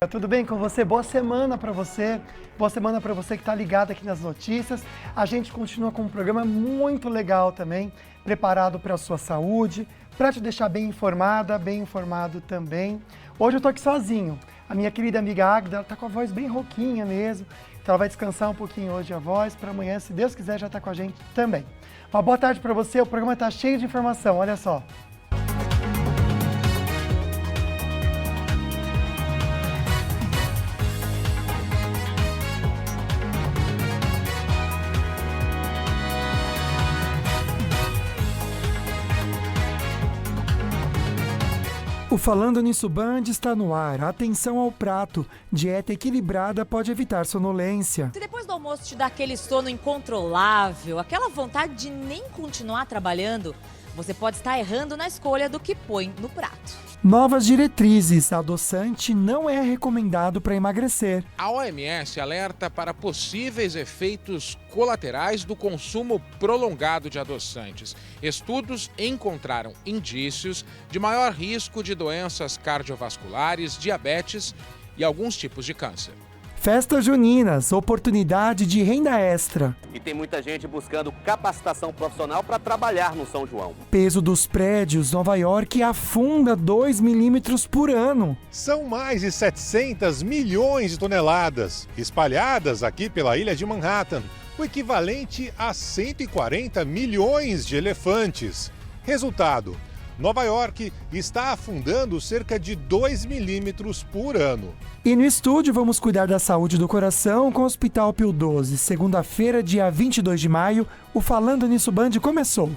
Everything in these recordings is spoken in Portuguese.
Tudo bem com você? Boa semana para você. Boa semana para você que está ligado aqui nas notícias. A gente continua com um programa muito legal também, preparado para a sua saúde, para te deixar bem informada, bem informado também. Hoje eu tô aqui sozinho. A minha querida amiga Águida, ela tá com a voz bem rouquinha mesmo. Então ela vai descansar um pouquinho hoje a voz, para amanhã, se Deus quiser, já tá com a gente também. Uma boa tarde para você. O programa tá cheio de informação, olha só. O Falando Nisso Band está no ar. Atenção ao prato. Dieta equilibrada pode evitar sonolência. Se depois do almoço te dá aquele sono incontrolável, aquela vontade de nem continuar trabalhando, você pode estar errando na escolha do que põe no prato. Novas diretrizes. Adoçante não é recomendado para emagrecer. A OMS alerta para possíveis efeitos colaterais do consumo prolongado de adoçantes. Estudos encontraram indícios de maior risco de doenças cardiovasculares, diabetes e alguns tipos de câncer. Festas juninas, oportunidade de renda extra. E tem muita gente buscando capacitação profissional para trabalhar no São João. Peso dos prédios, Nova York afunda 2 milímetros por ano. São mais de 700 milhões de toneladas, espalhadas aqui pela ilha de Manhattan, o equivalente a 140 milhões de elefantes. Resultado: Nova York está afundando cerca de 2 milímetros por ano. E no estúdio vamos cuidar da saúde do coração com o Hospital Pio XII. Segunda-feira, dia 22 de maio, o Falando Nisso Band começou.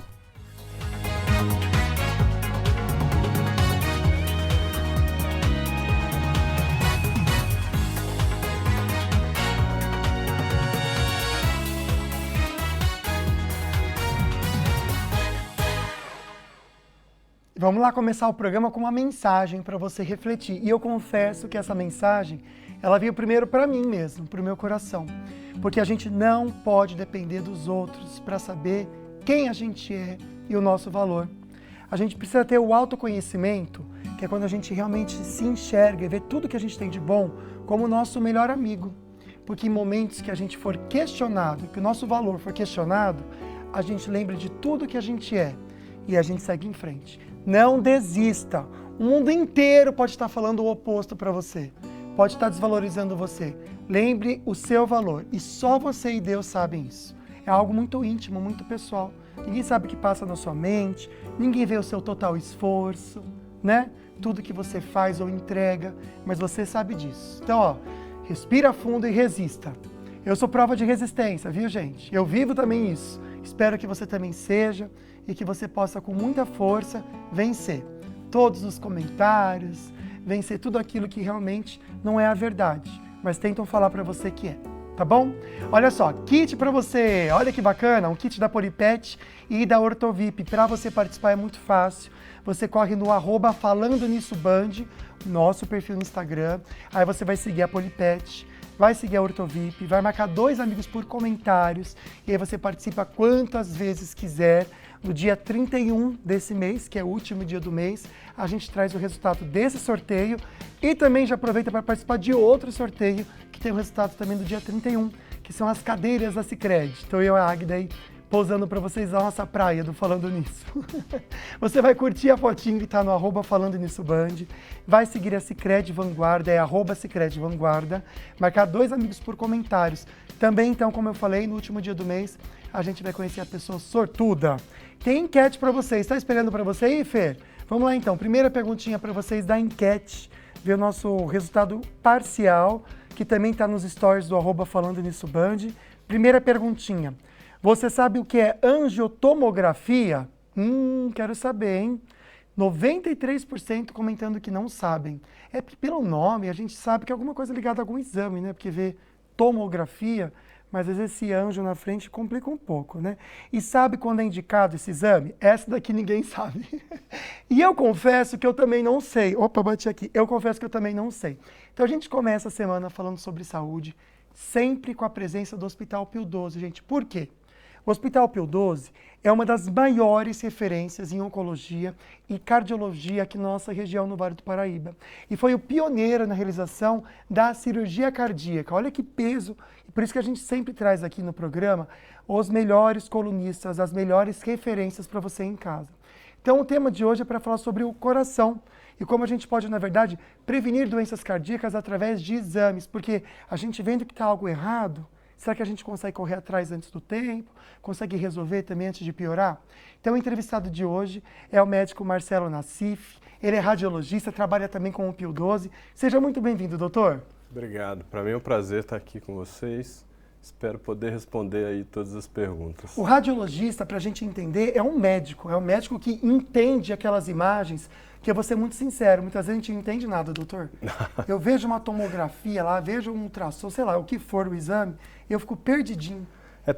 Vamos lá começar o programa com uma mensagem para você refletir. E eu confesso que essa mensagem, ela veio primeiro para mim mesmo, para o meu coração. Porque a gente não pode depender dos outros para saber quem a gente é e o nosso valor. A gente precisa ter o autoconhecimento, que é quando a gente realmente se enxerga e vê tudo que a gente tem de bom como o nosso melhor amigo. Porque em momentos que a gente for questionado, que o nosso valor for questionado, a gente lembra de tudo que a gente é e a gente segue em frente. Não desista. O mundo inteiro pode estar falando o oposto para você. Pode estar desvalorizando você. Lembre o seu valor. E só você e Deus sabem isso. É algo muito íntimo, muito pessoal. Ninguém sabe o que passa na sua mente. Ninguém vê o seu total esforço, né? Tudo que você faz ou entrega. Mas você sabe disso. Então, respira fundo e resista. Eu sou prova de resistência, viu, gente? Eu vivo também isso. Espero que você também seja e que você possa, com muita força, vencer todos os comentários, vencer tudo aquilo que realmente não é a verdade, mas tentam falar para você que é, tá bom? Olha só, kit para você, olha que bacana, um kit da Polipet e da Ortovip. Para você participar é muito fácil, você corre no @FalandoNissoBand, nosso perfil no Instagram, aí você vai seguir a Polipet, vai seguir a Ortovip, vai marcar 2 amigos por comentários e aí você participa quantas vezes quiser. No dia 31 desse mês, que é o último dia do mês, a gente traz o resultado desse sorteio e também já aproveita para participar de outro sorteio que tem o resultado também do dia 31, que são as cadeiras da Sicredi. Então eu e a Águida aí posando para vocês a nossa praia do Falando Nisso. Você vai curtir a fotinho que está no @Falando Nisso Band, vai seguir a Sicredi Vanguarda, é @Sicredi Vanguarda, marcar 2 amigos por comentários. Também, então, como eu falei, no último dia do mês, a gente vai conhecer a pessoa sortuda. Tem enquete para vocês, está esperando para você aí, Fer? Vamos lá então, primeira perguntinha para vocês da enquete, ver o nosso resultado parcial, que também está nos stories do @Falando Nisso Band. Primeira perguntinha. Você sabe o que é angiotomografia? Quero saber, hein? 93% comentando que não sabem. É porque pelo nome a gente sabe que é alguma coisa ligada a algum exame, né? Porque vê tomografia, mas às vezes esse anjo na frente complica um pouco, né? E sabe quando é indicado esse exame? Essa daqui ninguém sabe. E eu confesso que eu também não sei. Opa, bati aqui. Eu confesso que eu também não sei. Então a gente começa a semana falando sobre saúde, sempre com a presença do Hospital Pio XII, gente. Por quê? O Hospital Pio XII é uma das maiores referências em oncologia e cardiologia aqui na nossa região, no Vale do Paraíba. E foi o pioneiro na realização da cirurgia cardíaca. Olha que peso, e por isso que a gente sempre traz aqui no programa os melhores colunistas, as melhores referências para você em casa. Então o tema de hoje é para falar sobre o coração e como a gente pode, na verdade, prevenir doenças cardíacas através de exames, porque a gente vendo que está algo errado, será que a gente consegue correr atrás antes do tempo? Consegue resolver também antes de piorar? Então, o entrevistado de hoje é o médico Marcelo Nassif. Ele é radiologista, trabalha também com o Pio XII. Seja muito bem-vindo, doutor. Obrigado. Para mim é um prazer estar aqui com vocês. Espero poder responder aí todas as perguntas. O radiologista, para a gente entender, é um médico que entende aquelas imagens, que eu vou ser muito sincero, muitas vezes a gente não entende nada, doutor. Eu vejo uma tomografia lá, vejo um ultrassom, sei lá, o que for o exame, eu fico perdidinho.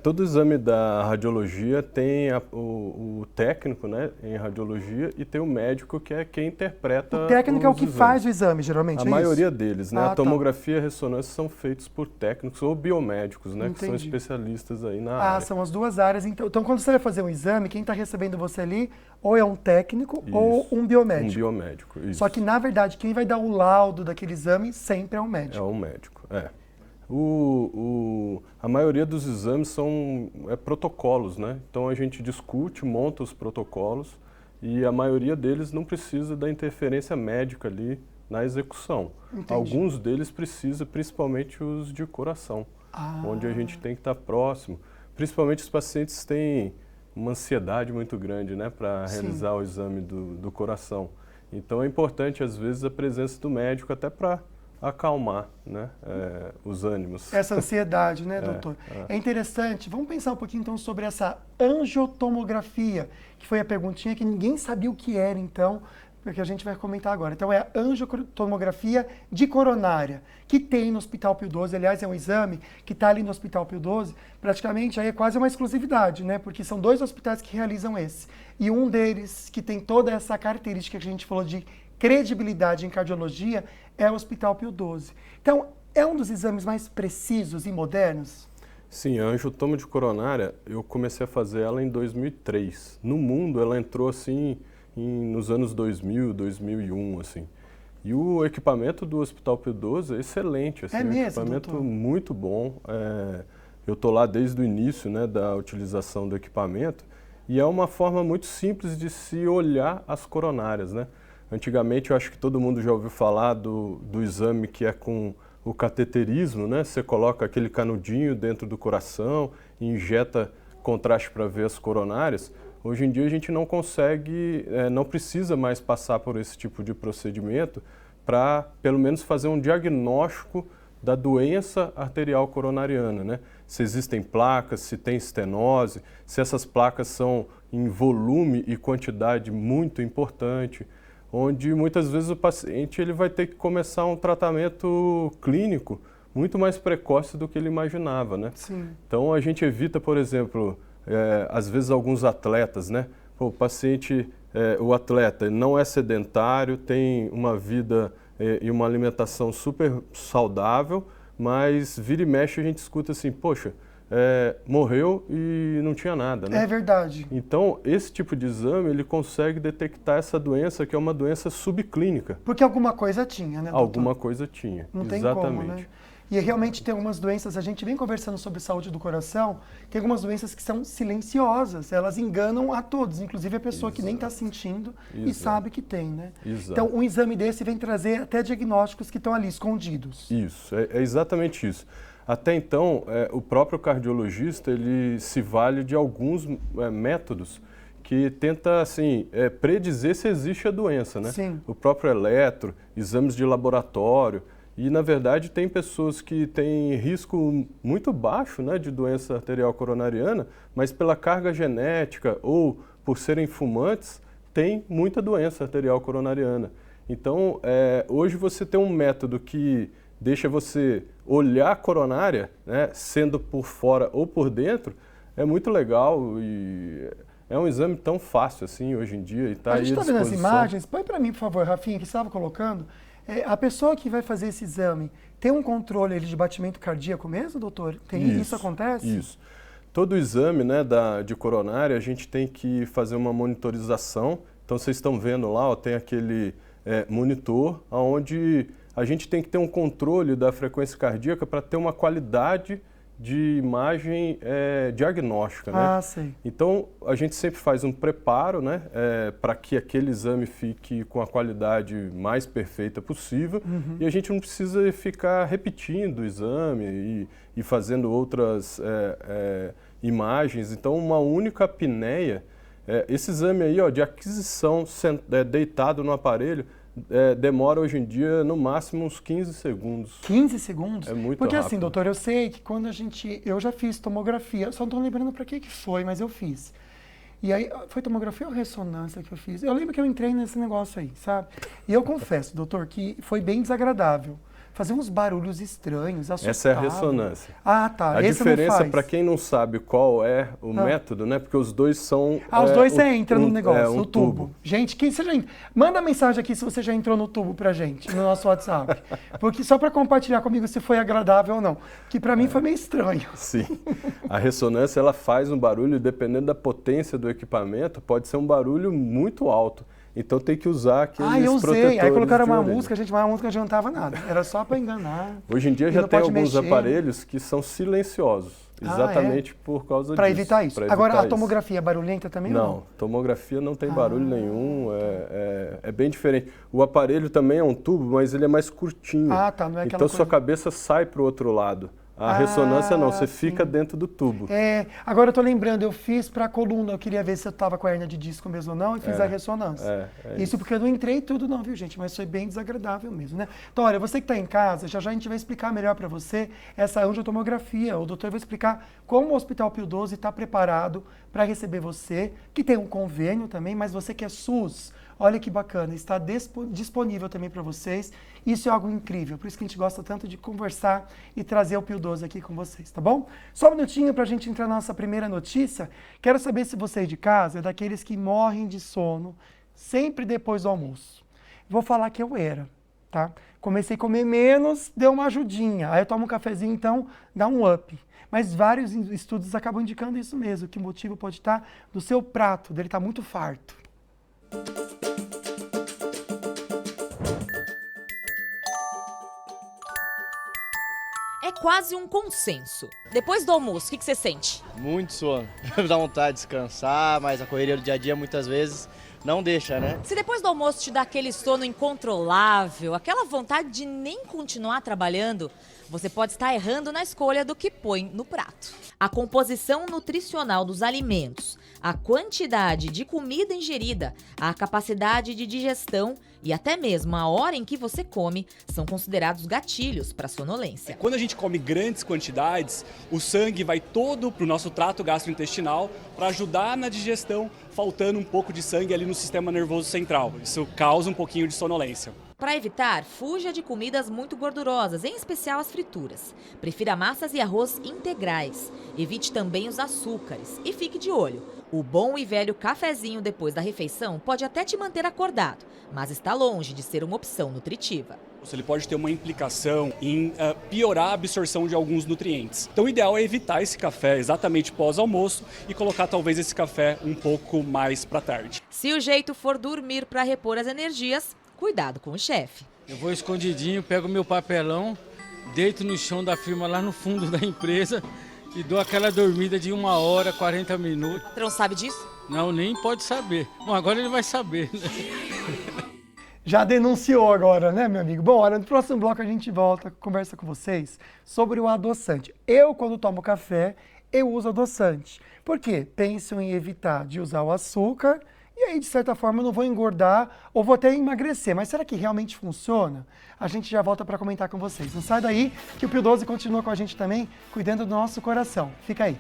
Todo exame da radiologia tem o técnico, né, em radiologia, e tem o médico, que é quem interpreta. O técnico é o que exames. Faz o exame, geralmente. A maioria deles, né? Ah, a tomografia e a ressonância são feitos por técnicos ou biomédicos, né? Entendi. Que são especialistas aí na área. São as duas áreas. Então, quando você vai fazer um exame, quem está recebendo você ali ou é um técnico ou um biomédico. Um biomédico, isso. Só que, na verdade, quem vai dar o laudo daquele exame sempre é um médico. É um médico, A maioria dos exames são protocolos, né? Então a gente discute, monta os protocolos e a maioria deles não precisa da interferência médica ali na execução. Entendi. Alguns deles precisam, principalmente os de coração, onde a gente tem que estar próximo. Principalmente os pacientes têm uma ansiedade muito grande, né, para realizar o exame do coração. Então é importante, às vezes, a presença do médico até para acalmar, né, os ânimos. Essa ansiedade, né, doutor? É interessante. Vamos pensar um pouquinho, então, sobre essa angiotomografia, que foi a perguntinha que ninguém sabia o que era, então, porque a gente vai comentar agora. Então, é a angiotomografia de coronária, que tem no Hospital Pio XII. Aliás, é um exame que está ali no Hospital Pio XII. Praticamente, aí é quase uma exclusividade, né? Porque são 2 hospitais que realizam esse. E um deles, que tem toda essa característica que a gente falou de credibilidade em cardiologia, é o Hospital Pio XII. Então, é um dos exames mais precisos e modernos? Sim, a angiotomo de coronária, eu comecei a fazer ela em 2003. No mundo, ela entrou assim nos anos 2000, 2001, assim. E o equipamento do Hospital Pio XII é excelente, assim, é mesmo, um equipamento doutor? muito bom. Eu estou lá desde o início, né, da utilização do equipamento, e é uma forma muito simples de se olhar as coronárias, né? Antigamente, eu acho que todo mundo já ouviu falar do exame que é com o cateterismo, né? Você coloca aquele canudinho dentro do coração e injeta contraste para ver as coronárias. Hoje em dia, a gente não consegue, não precisa mais passar por esse tipo de procedimento para, pelo menos, fazer um diagnóstico da doença arterial coronariana, né? Se existem placas, se tem estenose, se essas placas são em volume e quantidade muito importante, onde muitas vezes o paciente ele vai ter que começar um tratamento clínico muito mais precoce do que ele imaginava, né? Sim. Então a gente evita, por exemplo, às vezes alguns atletas, né? O paciente, o atleta não é sedentário, tem uma vida e uma alimentação super saudável, mas vira e mexe a gente escuta assim, poxa, morreu e não tinha nada, né? É verdade. Então, esse tipo de exame, ele consegue detectar essa doença, que é uma doença subclínica. Porque alguma coisa tinha, né, doutor? Alguma coisa tinha, não exatamente. Tem como, né? E realmente tem algumas doenças, a gente vem conversando sobre saúde do coração, tem algumas doenças que são silenciosas, elas enganam a todos, inclusive a pessoa que nem está sentindo e sabe que tem, né? Exato. Então, um exame desse vem trazer até diagnósticos que estão ali escondidos. Isso, é exatamente isso. Até então, o próprio cardiologista, ele se vale de alguns métodos que tenta, assim, predizer se existe a doença, né? Sim. O próprio eletro, exames de laboratório. E, na verdade, tem pessoas que têm risco muito baixo, né, de doença arterial coronariana, mas pela carga genética ou por serem fumantes, tem muita doença arterial coronariana. Então, hoje você tem um método que deixa você olhar a coronária, né, sendo por fora ou por dentro, é muito legal e é um exame tão fácil assim hoje em dia. E tá a gente está vendo as imagens, põe para mim, por favor, Rafinha, que estava colocando. A pessoa que vai fazer esse exame tem um controle de batimento cardíaco mesmo, doutor? Isso acontece? Isso. todo exame, né, de coronária, a gente tem que fazer uma monitorização. Então, vocês estão vendo lá, ó, tem aquele monitor, onde a gente tem que ter um controle da frequência cardíaca para ter uma qualidade de imagem diagnóstica, né? Ah, sei. Então, a gente sempre faz um preparo, né, para que aquele exame fique com a qualidade mais perfeita possível, e a gente não precisa ficar repetindo o exame e fazendo outras imagens. Então, uma única apneia, esse exame aí, ó, de aquisição deitado no aparelho, demora hoje em dia no máximo uns 15 segundos. 15 segundos? É muito Porque rápido. assim, doutor, eu sei que quando eu já fiz tomografia, só não estou lembrando para que foi, mas eu fiz. E aí, foi tomografia ou ressonância que eu fiz? Eu lembro que eu entrei nesse negócio aí, sabe? E eu confesso, doutor, que foi bem desagradável. Fazer uns barulhos estranhos, assustavam. Essa é a ressonância. Ah, tá. A Esse diferença, para quem não sabe qual é o método, né? Porque os dois são... os dois você entra no negócio, no tubo. tubo. Gente, você já manda mensagem aqui se você já entrou no tubo pra gente, no nosso WhatsApp. Porque só para compartilhar comigo se foi agradável ou não. Que para mim foi meio estranho. Sim. A ressonância, ela faz um barulho, dependendo da potência do equipamento, pode ser um barulho muito alto. Então tem que usar aqueles protetores. Eu usei. Aí colocaram uma orelha. música, gente, mas a música não adiantava nada. Era só para enganar. Hoje em dia E já não tem pode alguns mexer. aparelhos que são silenciosos. Exatamente por causa disso. Para evitar isso. Pra evitar Agora, a isso. tomografia é barulhenta também ou Não, tomografia não tem barulho nenhum, é bem diferente. O aparelho também é um tubo, mas ele é mais curtinho. Ah, tá, não é aquela então coisa... sua cabeça sai para o outro lado. A ressonância não, você fica dentro do tubo. Agora eu tô lembrando, eu fiz para a coluna, eu queria ver se eu tava com a hernia de disco mesmo ou não, e fiz a ressonância. Isso porque eu não entrei tudo não, viu gente, mas foi bem desagradável mesmo, né? Então olha, você que está em casa, já a gente vai explicar melhor para você essa angiotomografia. O doutor vai explicar como o Hospital Pio XII está preparado para receber você, que tem um convênio também, mas você que é SUS, olha que bacana, está disponível também para vocês. Isso é algo incrível, por isso que a gente gosta tanto de conversar e trazer o Pio XII aqui com vocês, tá bom? Só um minutinho para a gente entrar na nossa primeira notícia. Quero saber se você de casa é daqueles que morrem de sono sempre depois do almoço. Vou falar que eu era, tá? Comecei a comer menos, deu uma ajudinha. Aí eu tomo um cafezinho, então dá um up. Mas vários estudos acabam indicando isso mesmo, que o motivo pode estar no seu prato, dele estar muito farto. É quase um consenso. Depois do almoço, o que você sente? Muito sono. Dá vontade de descansar, mas a correria do dia a dia muitas vezes não deixa, né? Se depois do almoço te dá aquele sono incontrolável, aquela vontade de nem continuar trabalhando, você pode estar errando na escolha do que põe no prato. A composição nutricional dos alimentos, a quantidade de comida ingerida, a capacidade de digestão e até mesmo a hora em que você come são considerados gatilhos para a sonolência. Quando a gente come grandes quantidades, o sangue vai todo para o nosso trato gastrointestinal para ajudar na digestão, faltando um pouco de sangue ali no sistema nervoso central. Isso causa um pouquinho de sonolência. Para evitar, fuja de comidas muito gordurosas, em especial as frituras. Prefira massas e arroz integrais. Evite também os açúcares e fique de olho. O bom e velho cafezinho depois da refeição pode até te manter acordado, mas está longe de ser uma opção nutritiva. Ele pode ter uma implicação em piorar a absorção de alguns nutrientes. Então o ideal é evitar esse café exatamente pós-almoço e colocar talvez esse café um pouco mais para tarde. Se o jeito for dormir para repor as energias, cuidado com o chefe. Eu vou escondidinho, pego meu papelão, deito no chão da firma lá no fundo da empresa e dou aquela dormida de 1 hora, 40 minutos. O patrão sabe disso? Não, nem pode saber. Bom, agora ele vai saber, né? Já denunciou agora, né, meu amigo? Bom, olha, no próximo bloco a gente volta, conversa com vocês sobre o adoçante. Eu, quando tomo café, eu uso adoçante. Por quê? Penso em evitar de usar o açúcar e aí, de certa forma, eu não vou engordar ou vou até emagrecer. Mas será que realmente funciona? A gente já volta para comentar com vocês. Não sai daí que o Pio XII continua com a gente também, cuidando do nosso coração. Fica aí.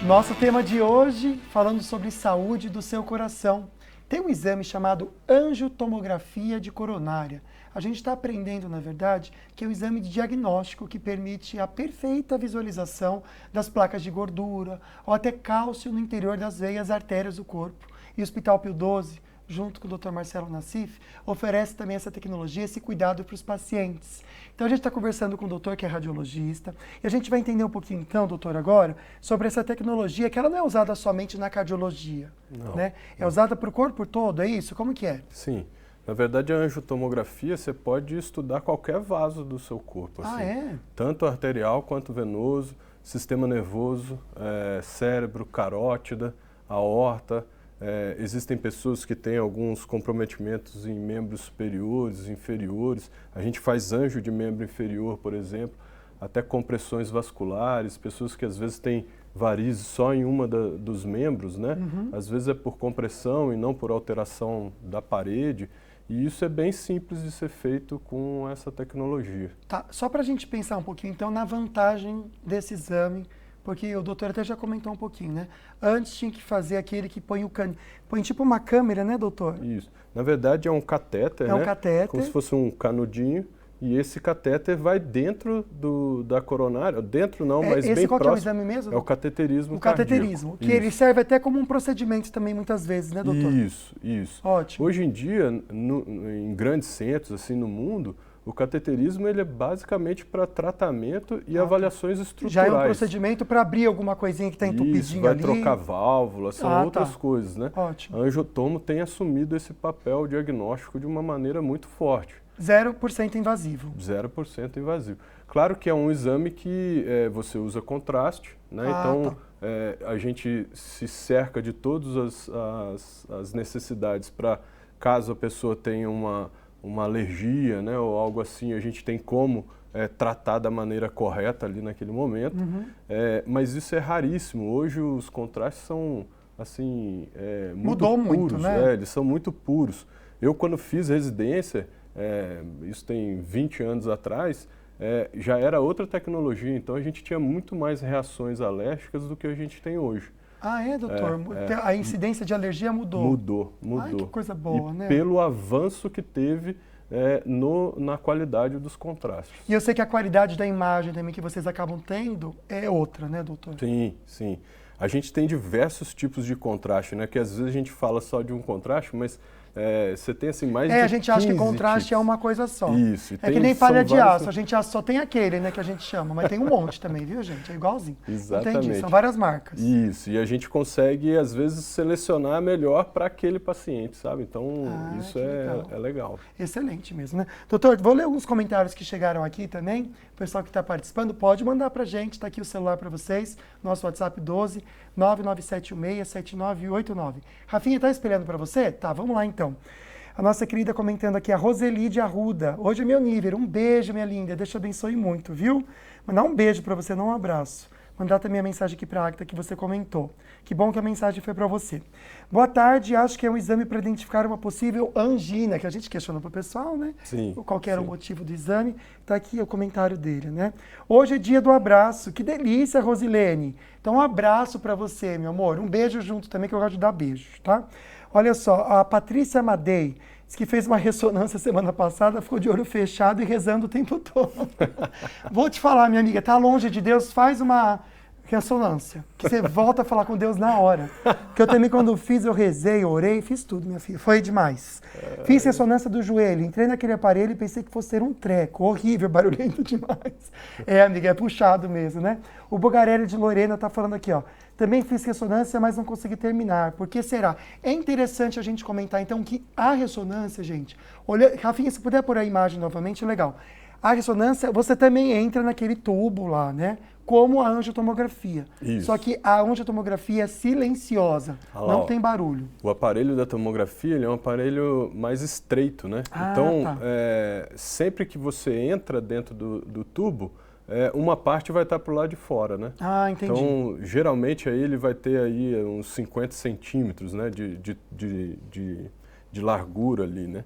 Nosso tema de hoje, falando sobre saúde do seu coração. Tem um exame chamado angiotomografia de coronária. A gente está aprendendo, na verdade, que é um exame de diagnóstico que permite a perfeita visualização das placas de gordura ou até cálcio no interior das veias e artérias do corpo. E o Hospital Pio XII junto com o Dr. Marcelo Nassif, oferece também essa tecnologia, esse cuidado para os pacientes. Então a gente está conversando com o doutor, que é radiologista, e a gente vai entender um pouquinho então, doutor, agora, sobre essa tecnologia, que ela não é usada somente na cardiologia, né? É usada para o corpo todo, é isso? Como que é? Sim. Na verdade, a angiotomografia, você pode estudar qualquer vaso do seu corpo. Assim, tanto arterial quanto venoso, sistema nervoso, cérebro, carótida, aorta. Existem pessoas que têm alguns comprometimentos em membros superiores, inferiores. A gente faz anjo de membro inferior, por exemplo, até compressões vasculares, pessoas que às vezes têm varizes só em uma dos membros, né? Às vezes é por compressão e não por alteração da parede. E isso é bem simples de ser feito com essa tecnologia. Tá, só para a gente pensar um pouquinho, então, na vantagem desse exame, porque o doutor até já comentou um pouquinho, né? Antes tinha que fazer aquele que põe põe tipo uma câmera, né, doutor? Isso. Na verdade, é um catéter, né? É um catéter. Como se fosse um canudinho. E esse catéter vai dentro da coronária, dentro não, mas bem próximo. Esse qual que é o exame mesmo? É o cateterismo cardíaco. O cateterismo, que ele serve até como um procedimento também muitas vezes, né, doutor? Isso. Ótimo. Hoje em dia, em grandes centros assim no mundo, o cateterismo ele é basicamente para tratamento e avaliações estruturais. Já é um procedimento para abrir alguma coisinha que está entupidinha ali. Vai trocar válvulas, são outras coisas, né? Ótimo. A angiotomo tem assumido esse papel diagnóstico de uma maneira muito forte. 0% invasivo. 0% invasivo. Claro que é um exame que você usa contraste, né? A gente se cerca de todas as necessidades para, caso a pessoa tenha uma alergia, né, ou algo assim, a gente tem como tratar da maneira correta ali naquele momento. Mas isso é raríssimo. Hoje os contrastes são assim, muito puros. Mudou muito, né? Eles são muito puros. Eu, quando fiz residência, isso tem 20 anos atrás, já era outra tecnologia, então a gente tinha muito mais reações alérgicas do que a gente tem hoje. Ah, doutor? A incidência de alergia mudou? Mudou. Ai, que coisa boa, né? Pelo avanço que teve na qualidade dos contrastes. E eu sei que a qualidade da imagem também que vocês acabam tendo é outra, né, doutor? Sim. A gente tem diversos tipos de contraste, né? Que às vezes a gente fala só de um contraste, mas você tem assim mais de 15 a gente acha que contraste tipos. É uma coisa só. Isso. É que nem palha de aço, a gente só tem aquele, né, que a gente chama, mas tem um monte também, viu, gente? É igualzinho. Exatamente. Entendi, são várias marcas. Isso, e a gente consegue, às vezes, selecionar melhor para aquele paciente, sabe? Então, isso é legal. Excelente mesmo, né? Doutor, vou ler alguns comentários que chegaram aqui também. O pessoal que está participando pode mandar para a gente, está aqui o celular para vocês, nosso WhatsApp 12 997167989. Rafinha, está espelhando para você? Tá, vamos lá então. A nossa querida comentando aqui, a Roseli de Arruda. Hoje é meu nível. Um beijo, minha linda. Deus te abençoe muito, viu? Mandar um beijo para você, não um abraço. Mandar também a mensagem aqui para a Agta que você comentou. Que bom que a mensagem foi para você. Boa tarde, acho que é um exame para identificar uma possível angina, que a gente questiona para o pessoal, né? Sim. Qual que era o motivo do exame. Está aqui o comentário dele, né? Hoje é dia do abraço. Que delícia, Rosilene. Então, um abraço para você, meu amor. Um beijo junto também, que eu gosto de dar beijos, tá? Olha só, a Patrícia Amadei disse que fez uma ressonância semana passada, ficou de olho fechado e rezando o tempo todo. Vou te falar, minha amiga, tá longe de Deus, faz uma ressonância, que você volta a falar com Deus na hora. Porque eu também, quando fiz, eu rezei, orei, fiz tudo, minha filha, foi demais. Fiz ressonância do joelho, entrei naquele aparelho e pensei que fosse ter um treco, horrível, barulhento demais. Amiga, é puxado mesmo, né? O Bogarelli de Lorena tá falando aqui, ó. Também fiz ressonância, mas não consegui terminar. Por que será? É interessante a gente comentar, então, que a ressonância, gente... Rafinha, se puder pôr a imagem novamente, legal. A ressonância, você também entra naquele tubo lá, né? Como a angiotomografia. Isso. Só que a angiotomografia é silenciosa, não tem barulho. O aparelho da tomografia ele é um aparelho mais estreito, né? Sempre que você entra dentro do tubo, uma parte vai estar para o lado de fora, né? Ah, entendi. Então, geralmente, aí ele vai ter aí uns 50 centímetros, né, de largura ali, né?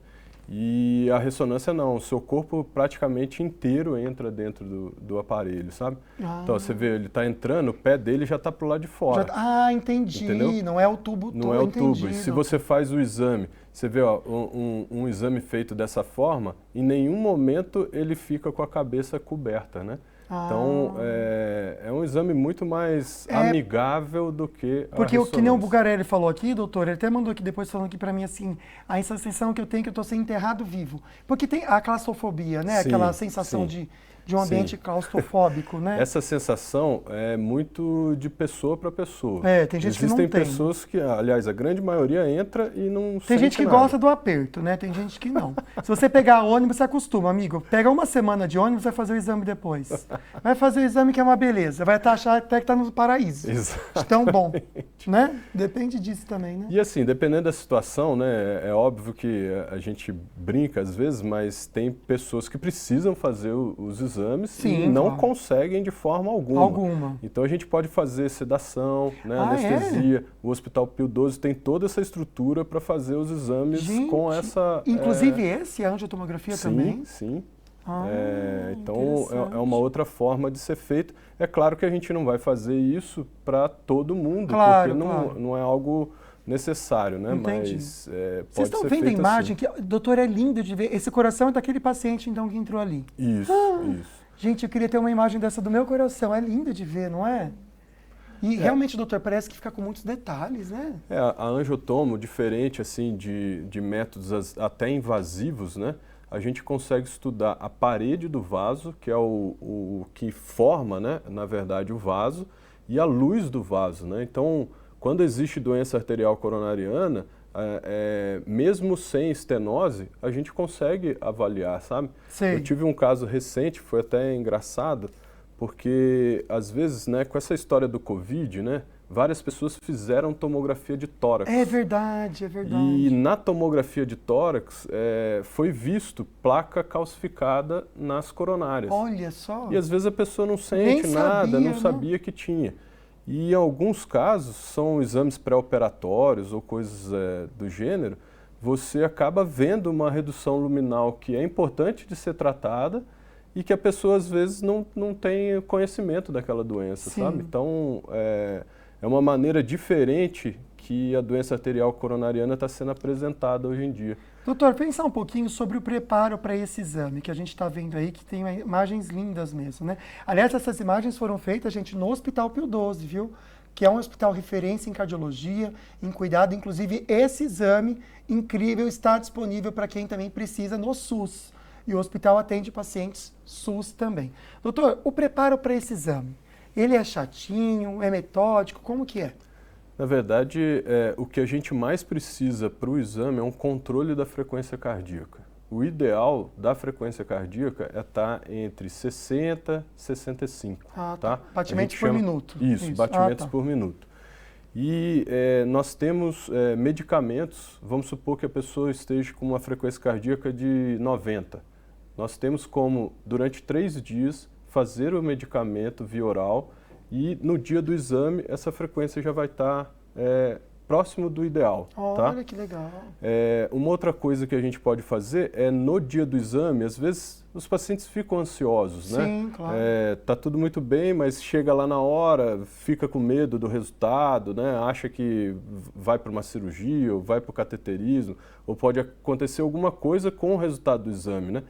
E a ressonância não, o seu corpo praticamente inteiro entra dentro do aparelho, sabe? Então, você vê, ele está entrando, o pé dele já está para o lado de fora. Entendi. Entendeu? Não é o tubo todo. Não é o tubo. E se você faz o exame, você vê, ó, um exame feito dessa forma, em nenhum momento ele fica com a cabeça coberta, né? Então, é um exame muito mais amigável do que a Porque ressonância. que nem o Bugarelli falou aqui, doutor, ele até mandou aqui depois falando aqui para mim assim, a sensação que eu tenho que eu estou sendo enterrado vivo. Porque tem a claustrofobia, né? Sim, Aquela sensação sim. de um ambiente claustrofóbico, né? Essa sensação é muito de pessoa para pessoa. Tem gente que Existem não tem. pessoas que, aliás, a grande maioria entra e não Tem gente que nada. gosta do aperto, né? Tem gente que não. Se você pegar ônibus, você acostuma, amigo. Pega uma semana de ônibus, vai fazer o exame depois. Vai fazer o exame que é uma beleza. Vai achar até que tá no paraíso. Exatamente. Tão bom, né? Depende disso também, né? E assim, dependendo da situação, né, é óbvio que a gente brinca às vezes, mas tem pessoas que precisam fazer os exames Sim, e não claro. conseguem de forma alguma. Então a gente pode fazer sedação, né, anestesia. O Hospital Pio XII tem toda essa estrutura para fazer os exames com essa... Inclusive esse, a angiotomografia também? Sim. Então é uma outra forma de ser feito. É claro que a gente não vai fazer isso para todo mundo, porque não é algo necessário, né? Entendi. Mas Vocês pode estão ser vendo a feito imagem assim. que, doutor, é lindo de ver. Esse coração é daquele paciente então que entrou ali. Isso. Gente, eu queria ter uma imagem dessa do meu coração. É lindo de ver, não é? E realmente, doutor, parece que fica com muitos detalhes, né? A angiotomo, diferente assim de métodos até invasivos, né? A gente consegue estudar a parede do vaso, que é o que forma, né, na verdade, o vaso, e a luz do vaso, né? Então, quando existe doença arterial coronariana, mesmo sem estenose, a gente consegue avaliar, sabe? Sei. Eu tive um caso recente, foi até engraçado, porque às vezes, né, com essa história do Covid, né, várias pessoas fizeram tomografia de tórax. É verdade, é verdade. E na tomografia de tórax foi visto placa calcificada nas coronárias. Olha só. E às vezes a pessoa não sente nada, não sabia que tinha. E em alguns casos, são exames pré-operatórios ou coisas do gênero, você acaba vendo uma redução luminal que é importante de ser tratada e que a pessoa às vezes não tem conhecimento daquela doença, sabe? Então, é uma maneira diferente que a doença arterial coronariana está sendo apresentada hoje em dia. Doutor, pensar um pouquinho sobre o preparo para esse exame, que a gente está vendo aí, que tem imagens lindas mesmo, né? Aliás, essas imagens foram feitas, gente, no Hospital Pio XII, viu? Que é um hospital referência em cardiologia, em cuidado. Inclusive, esse exame incrível está disponível para quem também precisa no SUS. E o hospital atende pacientes SUS também. Doutor, o preparo para esse exame, ele é chatinho, é metódico, como que é? Na verdade, o que a gente mais precisa para o exame é um controle da frequência cardíaca. O ideal da frequência cardíaca é estar entre 60 e 65. Tá? Batimentos por minuto. Isso, batimentos por minuto. E nós temos medicamentos, vamos supor que a pessoa esteja com uma frequência cardíaca de 90. Nós temos como, durante 3 dias, fazer o medicamento via oral e no dia do exame essa frequência já vai estar próximo do ideal. Olha que legal. Uma outra coisa que a gente pode fazer é no dia do exame, às vezes os pacientes ficam ansiosos, né? Sim, claro. Tá tudo muito bem, mas chega lá na hora, fica com medo do resultado, né? Acha que vai para uma cirurgia ou vai para o cateterismo, ou pode acontecer alguma coisa com o resultado do exame, né?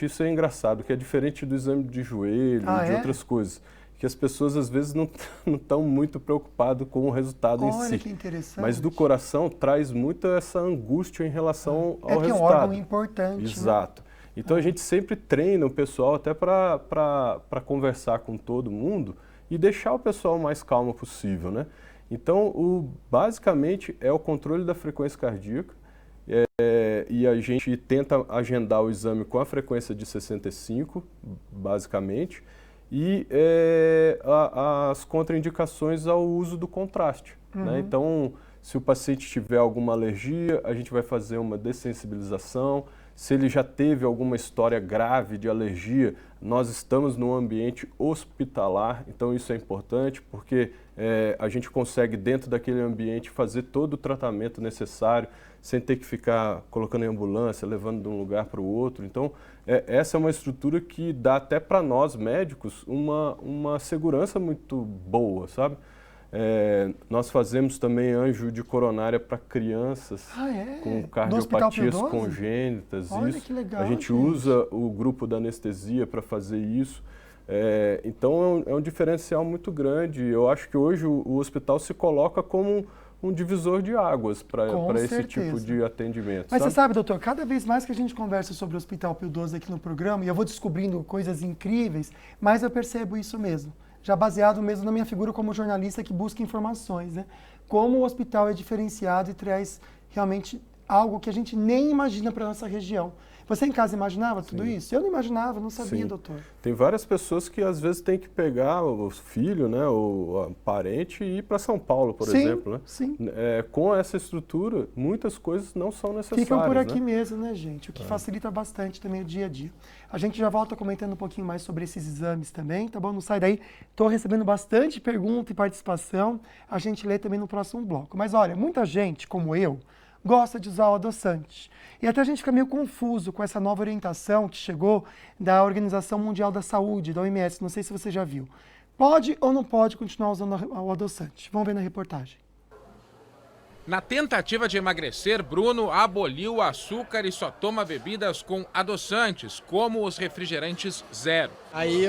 Isso é engraçado, que é diferente do exame de joelho, de outras coisas, que as pessoas às vezes não estão muito preocupadas com o resultado em si. Olha que interessante. Mas do coração traz muito essa angústia em relação ao resultado. É um órgão importante. Exato. Né? Então a gente sempre treina o pessoal até para conversar com todo mundo e deixar o pessoal o mais calmo possível, né? Então, basicamente é o controle da frequência cardíaca. E a gente tenta agendar o exame com a frequência de 65, basicamente, e as contraindicações ao uso do contraste. Né? Então, se o paciente tiver alguma alergia, a gente vai fazer uma dessensibilização. Se ele já teve alguma história grave de alergia, nós estamos num ambiente hospitalar, então isso é importante, porque a gente consegue, dentro daquele ambiente, fazer todo o tratamento necessário, sem ter que ficar colocando em ambulância, levando de um lugar para o outro. Então, essa é uma estrutura que dá até para nós, médicos, uma segurança muito boa, sabe? Nós fazemos também anjo de coronária para crianças com cardiopatias congênitas. Olha que legal, a gente usa o grupo da anestesia para fazer isso. Então é um diferencial muito grande. Eu acho que hoje o hospital se coloca como um divisor de águas para esse tipo de atendimento. Mas você sabe, doutor, cada vez mais que a gente conversa sobre o Hospital Pio XII aqui no programa, e eu vou descobrindo coisas incríveis, mas eu percebo isso mesmo. Já baseado mesmo na minha figura como jornalista que busca informações, né? Como o hospital é diferenciado e traz realmente algo que a gente nem imagina para a nossa região. Você em casa imaginava tudo isso? Eu não imaginava, não sabia, doutor. Tem várias pessoas que às vezes têm que pegar o filho, né, o parente e ir para São Paulo, por exemplo. Né? Sim. Com essa estrutura, muitas coisas não são necessárias. Ficam por aqui mesmo, né, gente? O que facilita bastante também o dia a dia. A gente já volta comentando um pouquinho mais sobre esses exames também, tá bom? Não sai daí. Estou recebendo bastante pergunta e participação. A gente lê também no próximo bloco. Mas olha, muita gente, como eu, gosta de usar o adoçante. E até a gente fica meio confuso com essa nova orientação que chegou da Organização Mundial da Saúde, da OMS, não sei se você já viu. Pode ou não pode continuar usando o adoçante? Vamos ver na reportagem. Na tentativa de emagrecer, Bruno aboliu o açúcar e só toma bebidas com adoçantes, como os refrigerantes zero.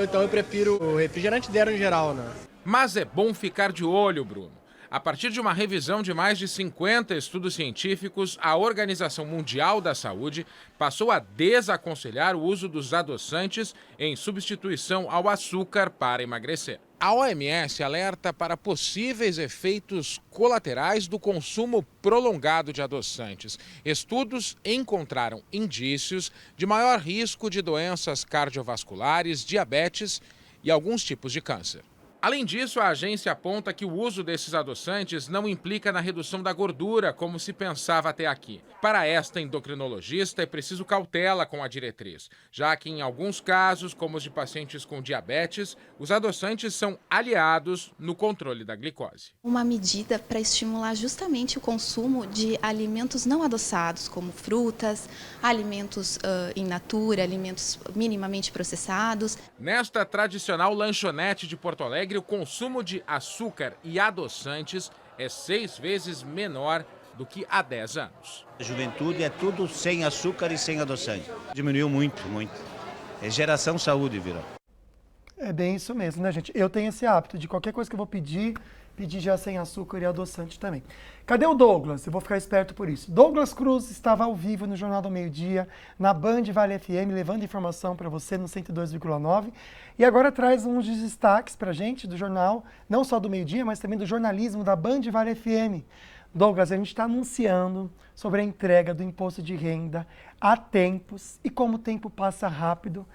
Então eu prefiro o refrigerante zero em geral, né? Mas é bom ficar de olho, Bruno. A partir de uma revisão de mais de 50 estudos científicos, a Organização Mundial da Saúde passou a desaconselhar o uso dos adoçantes em substituição ao açúcar para emagrecer. A OMS alerta para possíveis efeitos colaterais do consumo prolongado de adoçantes. Estudos encontraram indícios de maior risco de doenças cardiovasculares, diabetes e alguns tipos de câncer. Além disso, a agência aponta que o uso desses adoçantes não implica na redução da gordura, como se pensava até aqui. Para esta endocrinologista, é preciso cautela com a diretriz, já que em alguns casos, como os de pacientes com diabetes, os adoçantes são aliados no controle da glicose. Uma medida para estimular justamente o consumo de alimentos não adoçados, como frutas, alimentos in natura, alimentos minimamente processados. Nesta tradicional lanchonete de Porto Alegre, o consumo de açúcar e adoçantes é 6 vezes menor do que há 10 anos. A juventude é tudo sem açúcar e sem adoçante. Diminuiu muito. É geração saúde, virou. É bem isso mesmo, né, gente? Eu tenho esse hábito de qualquer coisa que eu vou pedir já sem açúcar e adoçante também. Cadê o Douglas? Eu vou ficar esperto por isso. Douglas Cruz estava ao vivo no Jornal do Meio-Dia, na Band Vale FM, levando informação para você no 102,9. E agora traz uns destaques para a gente do jornal, não só do Meio-Dia, mas também do jornalismo da Band Vale FM. Douglas, a gente está anunciando sobre a entrega do imposto de renda há tempos e como o tempo passa rápido,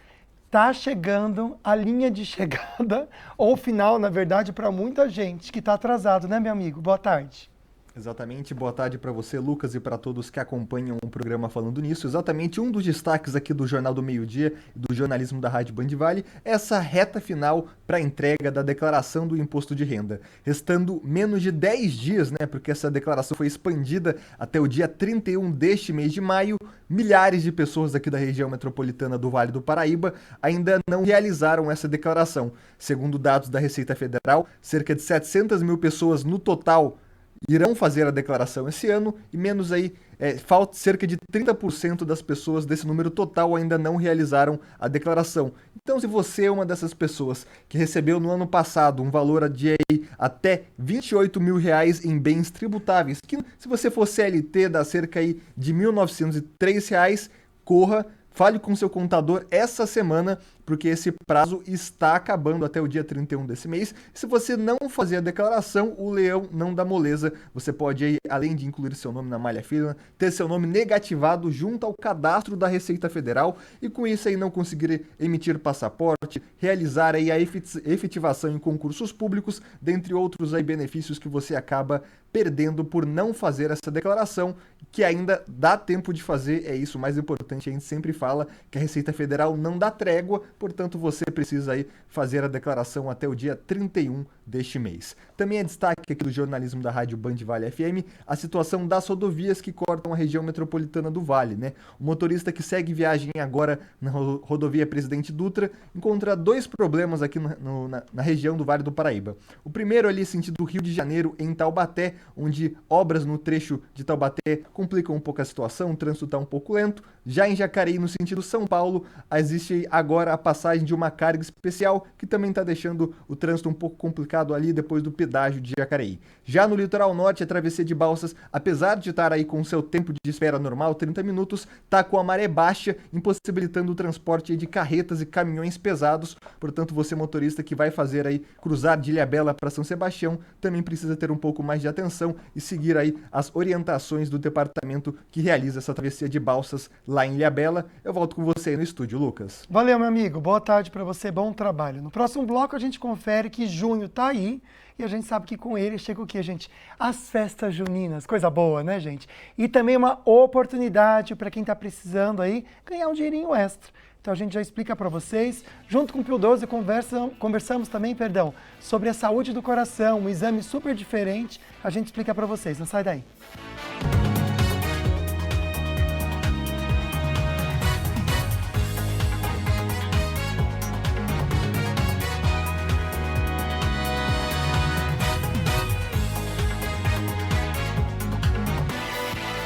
está chegando a linha de chegada, ou final, na verdade, para muita gente que está atrasado, né, meu amigo? Boa tarde. Exatamente, boa tarde para você, Lucas, e para todos que acompanham o programa falando nisso. Exatamente, um dos destaques aqui do Jornal do Meio-Dia e do jornalismo da Rádio Band Vale é essa reta final para a entrega da declaração do imposto de renda. Restando menos de 10 dias, né, porque essa declaração foi expandida até o dia 31 deste mês de maio, milhares de pessoas aqui da região metropolitana do Vale do Paraíba ainda não realizaram essa declaração. Segundo dados da Receita Federal, cerca de 700 mil pessoas no total irão fazer a declaração esse ano e menos aí, falta cerca de 30% das pessoas desse número total ainda não realizaram a declaração. Então, se você é uma dessas pessoas que recebeu no ano passado um valor de até R$28 mil em bens tributáveis, que se você for CLT dá cerca aí de R$ 1.903, corra, fale com seu contador essa semana, porque esse prazo está acabando até o dia 31 desse mês. Se você não fazer a declaração, o leão não dá moleza. Você pode, aí, além de incluir seu nome na malha fina, ter seu nome negativado junto ao cadastro da Receita Federal e com isso aí não conseguir emitir passaporte, realizar aí a efetivação em concursos públicos, dentre outros aí benefícios que você acaba perdendo por não fazer essa declaração, que ainda dá tempo de fazer. É isso o mais importante, a gente sempre fala que a Receita Federal não dá trégua. Portanto, você precisa aí fazer a declaração até o dia 31 deste mês. Também é destaque aqui do jornalismo da Rádio Band Vale FM a situação das rodovias que cortam a região metropolitana do Vale, né? O motorista que segue viagem agora na rodovia Presidente Dutra encontra dois problemas aqui na região do Vale do Paraíba. O primeiro ali sentido Rio de Janeiro em Taubaté, onde obras no trecho de Taubaté complicam um pouco a situação, o trânsito está um pouco lento. Já em Jacareí, no sentido São Paulo, existe agora a passagem de uma carga especial que também está deixando o trânsito um pouco complicado ali depois do pedágio de Jacareí. Já no litoral norte, a travessia de Balsas, apesar de estar aí com seu tempo de espera normal, 30 minutos, está com a maré baixa, impossibilitando o transporte de carretas e caminhões pesados. Portanto, você motorista que vai fazer aí cruzar de Ilhabela para São Sebastião, também precisa ter um pouco mais de atenção e seguir aí as orientações do departamento que realiza essa travessia de Balsas lá em Ilhabela. Eu volto com você aí no estúdio, Lucas. Valeu, meu amigo. Boa tarde para você, bom trabalho. No próximo bloco a gente confere que junho tá aí e a gente sabe que com ele chega o quê, gente? As festas juninas. Coisa boa, né, gente? E também uma oportunidade para quem tá precisando aí ganhar um dinheirinho extra. Então a gente já explica para vocês. Junto com o Pio 12 conversamos também, sobre a saúde do coração, um exame super diferente. A gente explica para vocês. Não sai daí.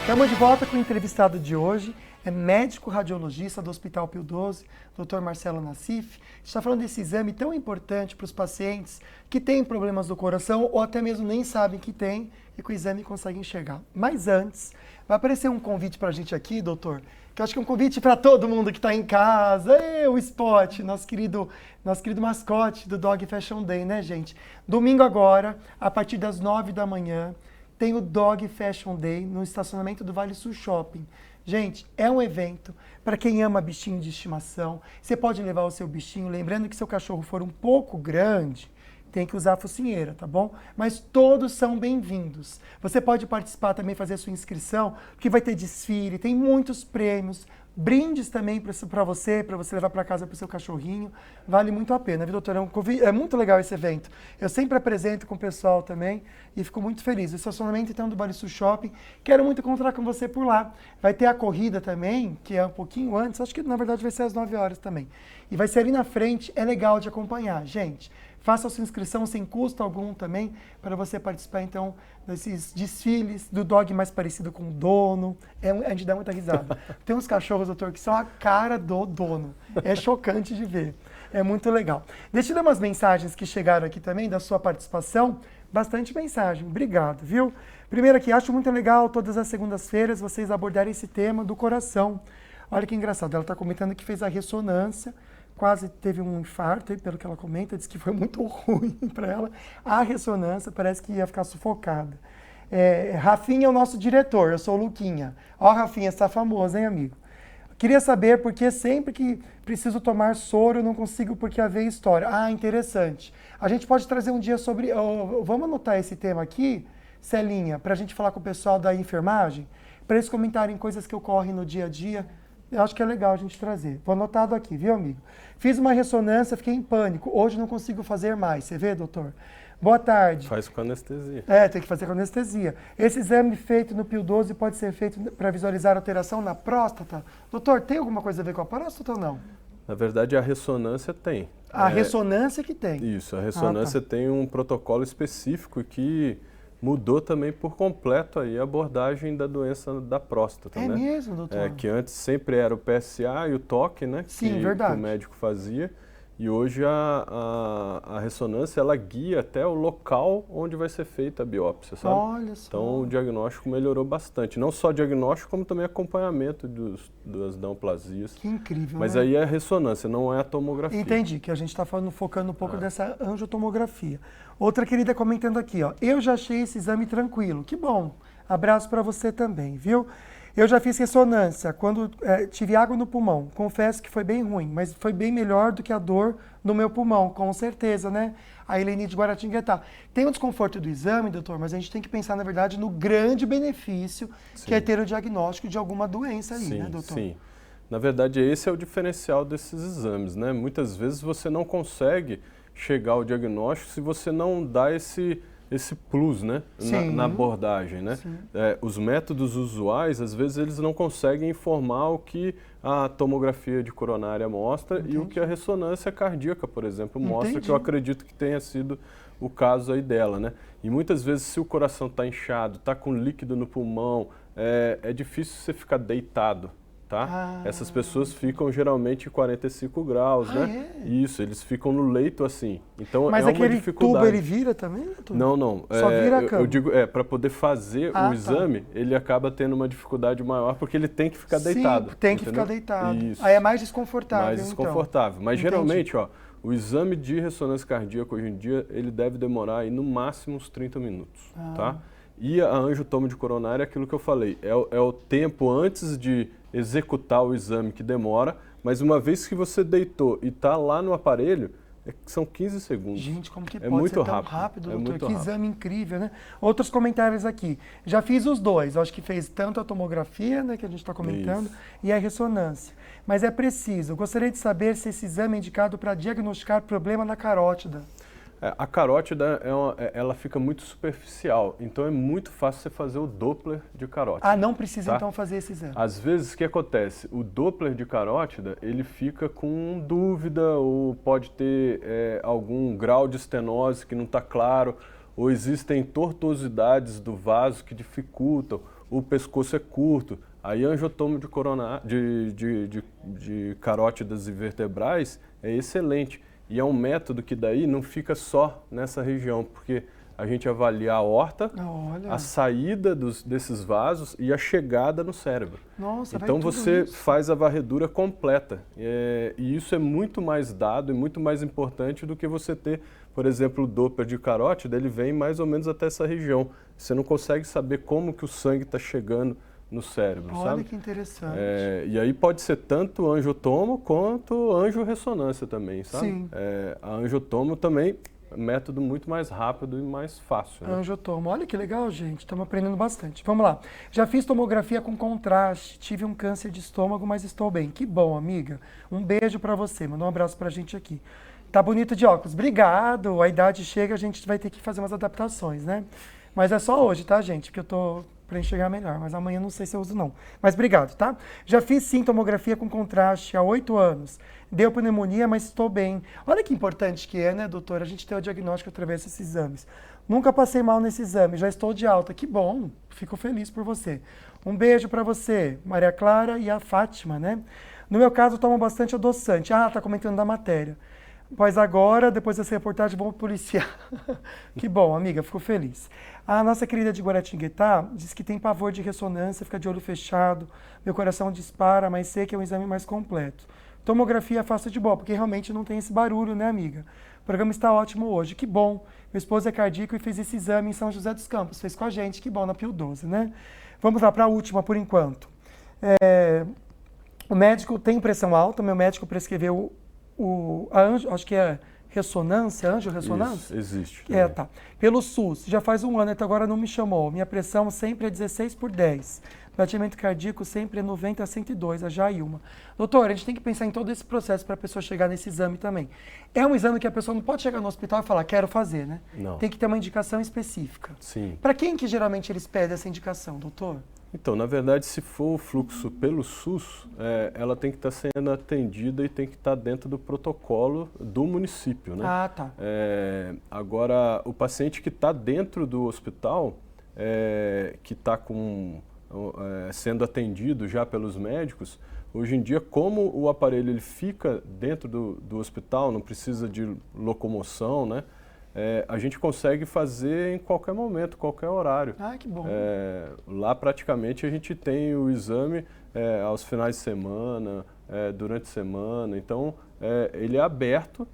Estamos de volta com o entrevistado de hoje, é médico radiologista do Hospital Pio 12, Dr. Marcelo Nassif. A gente está falando desse exame tão importante para os pacientes que têm problemas do coração ou até mesmo nem sabem que tem e com o exame conseguem enxergar. Mas antes, vai aparecer um convite para a gente aqui, doutor, que eu acho que é um convite para todo mundo que está em casa. O Spot, nosso querido mascote do Dog Fashion Day, né, gente? Domingo agora, a partir das 9 da manhã, tem o Dog Fashion Day no estacionamento do Vale Sul Shopping. Gente, é um evento para quem ama bichinho de estimação. Você pode levar o seu bichinho, lembrando que se o cachorro for um pouco grande, tem que usar a focinheira, tá bom? Mas todos são bem-vindos. Você pode participar também, fazer a sua inscrição, que vai ter desfile, tem muitos prêmios, brindes também para você levar para casa para o seu cachorrinho. Vale muito a pena, viu, doutora? É muito legal esse evento. Eu sempre apresento com o pessoal também e fico muito feliz. O estacionamento, então, do Vale Sul Shopping. Quero muito encontrar com você por lá. Vai ter a corrida também, que é um pouquinho antes. Acho que, na verdade, vai ser às 9 horas também. E vai ser ali na frente. É legal de acompanhar. Gente, faça a sua inscrição sem custo algum também, para você participar, então, desses desfiles do dog mais parecido com o dono. A gente dá muita risada. Tem uns cachorros, doutor, que são a cara do dono. É chocante de ver. É muito legal. Deixa eu dar umas mensagens que chegaram aqui também, da sua participação. Bastante mensagem. Obrigado, viu? Primeiro aqui, acho muito legal todas as segundas-feiras vocês abordarem esse tema do coração. Olha que engraçado, ela está comentando que fez a ressonância, quase teve um infarto, pelo que ela comenta, disse que foi muito ruim para ela. A ressonância parece que ia ficar sufocada. Rafinha é o nosso diretor, eu sou o Luquinha. Ó, Rafinha, está famoso, hein, amigo? Queria saber por que sempre que preciso tomar soro eu não consigo porque a veia estoura. Ah, interessante. A gente pode trazer um dia sobre... vamos anotar esse tema aqui, Celinha, para a gente falar com o pessoal da enfermagem, para eles comentarem coisas que ocorrem no dia a dia. Eu acho que é legal a gente trazer. Vou anotado aqui, viu, amigo? Fiz uma ressonância, fiquei em pânico. Hoje não consigo fazer mais. Você vê, doutor? Boa tarde. Faz com anestesia. Tem que fazer com anestesia. Esse exame feito no Pio 12 pode ser feito para visualizar alteração na próstata? Doutor, tem alguma coisa a ver com a próstata ou não? Na verdade, a ressonância tem. A ressonância que tem? Isso, a ressonância tem um protocolo específico que mudou também por completo aí a abordagem da doença da próstata, né? É mesmo, doutor? Que antes sempre era o PSA e o toque, né? Sim, que verdade. o médico fazia. E hoje a ressonância, ela guia até o local onde vai ser feita a biópsia, sabe? Olha só. Então o diagnóstico melhorou bastante. Não só diagnóstico, como também acompanhamento das neoplasias. Que incrível, Mas né? aí é a ressonância, não é a tomografia. Entendi, que a gente está focando um pouco dessa angiotomografia. Outra querida comentando aqui, ó. Eu já achei esse exame tranquilo. Que bom. Abraço para você também, viu? Eu já fiz ressonância quando tive água no pulmão. Confesso que foi bem ruim, mas foi bem melhor do que a dor no meu pulmão, com certeza, né? A Eleni de Guaratinguetá. Tem o desconforto do exame, doutor, mas a gente tem que pensar, na verdade, no grande benefício que é ter o diagnóstico de alguma doença ali, né, doutor? Sim. Na verdade, esse é o diferencial desses exames, né? Muitas vezes você não consegue chegar ao diagnóstico se você não dá esse plus, né, na abordagem, né? Os métodos usuais, às vezes, eles não conseguem informar o que a tomografia de coronária mostra e o que a ressonância cardíaca, por exemplo, mostra, que eu acredito que tenha sido o caso aí dela, né? E muitas vezes, se o coração está inchado, está com líquido no pulmão, é difícil você ficar deitado. Tá? Essas pessoas ficam geralmente em 45 graus, né? Isso, eles ficam no leito assim. Então mas é uma aquele dificuldade. tubo ele vira também? Não. Só vira a cama. Eu digo, para poder fazer o exame, ele acaba tendo uma dificuldade maior porque ele tem que ficar deitado. Tem que ficar deitado. Isso. Aí é mais desconfortável. Mais desconfortável. Mas geralmente, o exame de ressonância cardíaca hoje em dia, ele deve demorar aí no máximo uns 30 minutos, tá? E a angiotomo de coronária é aquilo que eu falei, é o tempo antes de executar o exame que demora, mas uma vez que você deitou e está lá no aparelho, são 15 segundos. Gente, como que é pode muito ser tão rápido, rápido, doutor? muito Que rápido. exame incrível, né? Outros comentários aqui. Já fiz os dois. Eu acho que fez tanto a tomografia, né, que a gente está comentando, e a ressonância. Mas é preciso. Eu gostaria de saber se esse exame é indicado para diagnosticar problema na carótida. A carótida, ela fica muito superficial, então é muito fácil você fazer o Doppler de carótida. Não precisa então fazer esse exame. Às vezes, o que acontece? O Doppler de carótida, ele fica com dúvida, ou pode ter algum grau de estenose que não está claro, ou existem tortuosidades do vaso que dificultam, o pescoço é curto. Aí, angiotomo de carótidas e vertebrais é excelente. E é um método que daí não fica só nessa região, porque a gente avalia a aorta, a saída desses vasos e a chegada no cérebro. Nossa, então você faz a varredura completa. E isso é muito mais dado e muito mais importante do que você ter, por exemplo, o Doppler de carótida, ele vem mais ou menos até essa região. Você não consegue saber como que o sangue está chegando no cérebro, sabe? Olha que interessante. E aí pode ser tanto angiotomo quanto angiorressonância também, sabe? Sim. A angiotomo também é um método muito mais rápido e mais fácil. Né? Angiotomo. Olha que legal, gente. Estamos aprendendo bastante. Vamos lá. Já fiz tomografia com contraste. Tive um câncer de estômago, mas estou bem. Que bom, amiga. Um beijo para você. Manda um abraço pra gente aqui. Tá bonito de óculos. Obrigado. A idade chega, a gente vai ter que fazer umas adaptações, né? Mas é só hoje, tá, gente? Porque eu tô para enxergar melhor, mas amanhã não sei se eu uso não. Mas obrigado, tá? Já fiz sim tomografia com contraste há 8 anos. Deu pneumonia, mas estou bem. Olha que importante que é, né, doutora? A gente ter o diagnóstico através desses exames. Nunca passei mal nesse exame, já estou de alta. Que bom, fico feliz por você. Um beijo para você, Maria Clara e a Fátima, né? No meu caso, tomo bastante adoçante. Tá comentando da matéria. Pois agora, depois dessa reportagem, vamos policiar. Que bom, amiga, fico feliz. A nossa querida de Guaratinguetá diz que tem pavor de ressonância, fica de olho fechado, meu coração dispara, mas sei que é um exame mais completo. Tomografia faço de boa, porque realmente não tem esse barulho, né, amiga? O programa está ótimo hoje, que bom. Meu esposo é cardíaco e fez esse exame em São José dos Campos, fez com a gente, que bom, na Pio 12, né? Vamos lá para a última, por enquanto. O médico tem pressão alta, meu médico prescreveu acho que é ressonância, angiorressonância? Isso, existe. Tá. Pelo SUS, já faz um ano, até agora não me chamou. Minha pressão sempre é 16/10. Batimento cardíaco sempre é 90 a 102, a Jailma. Doutor, a gente tem que pensar em todo esse processo para a pessoa chegar nesse exame também. É um exame que a pessoa não pode chegar no hospital e falar, quero fazer, né? Não. Tem que ter uma indicação específica. Sim. Para quem que geralmente eles pedem essa indicação, doutor? Então, na verdade, se for o fluxo pelo SUS, ela tem que estar sendo atendida e tem que estar dentro do protocolo do município, né? Tá. Agora, o paciente que está dentro do hospital, que está sendo atendido já pelos médicos, hoje em dia, como o aparelho ele fica dentro do hospital, não precisa de locomoção, né? A gente consegue fazer em qualquer momento, qualquer horário. Que bom. Lá praticamente a gente tem o exame aos finais de semana, durante a semana. Então, ele é aberto,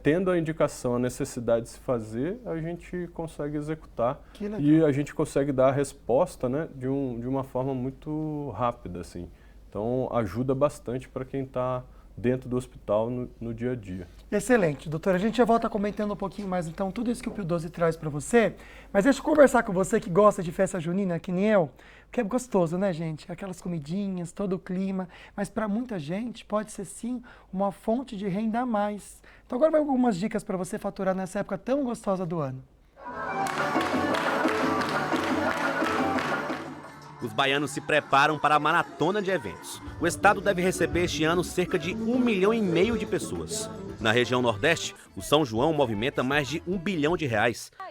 tendo a indicação, a necessidade de se fazer, a gente consegue executar. Que legal. E a gente consegue dar a resposta, né, de uma forma muito rápida, assim. Então, ajuda bastante para quem está dentro do hospital no dia a dia. Excelente, doutora. A gente já volta comentando um pouquinho mais, então, tudo isso que o Pio 12 traz para você. Mas deixa eu conversar com você que gosta de festa junina, que nem eu, que é gostoso, né, gente? Aquelas comidinhas, todo o clima. Mas para muita gente pode ser, sim, uma fonte de renda a mais. Então agora vai algumas dicas para você faturar nessa época tão gostosa do ano. Os baianos se preparam para a maratona de eventos. O estado deve receber este ano cerca de 1,5 milhão de pessoas. Na região Nordeste, o São João movimenta mais de R$1 bilhão.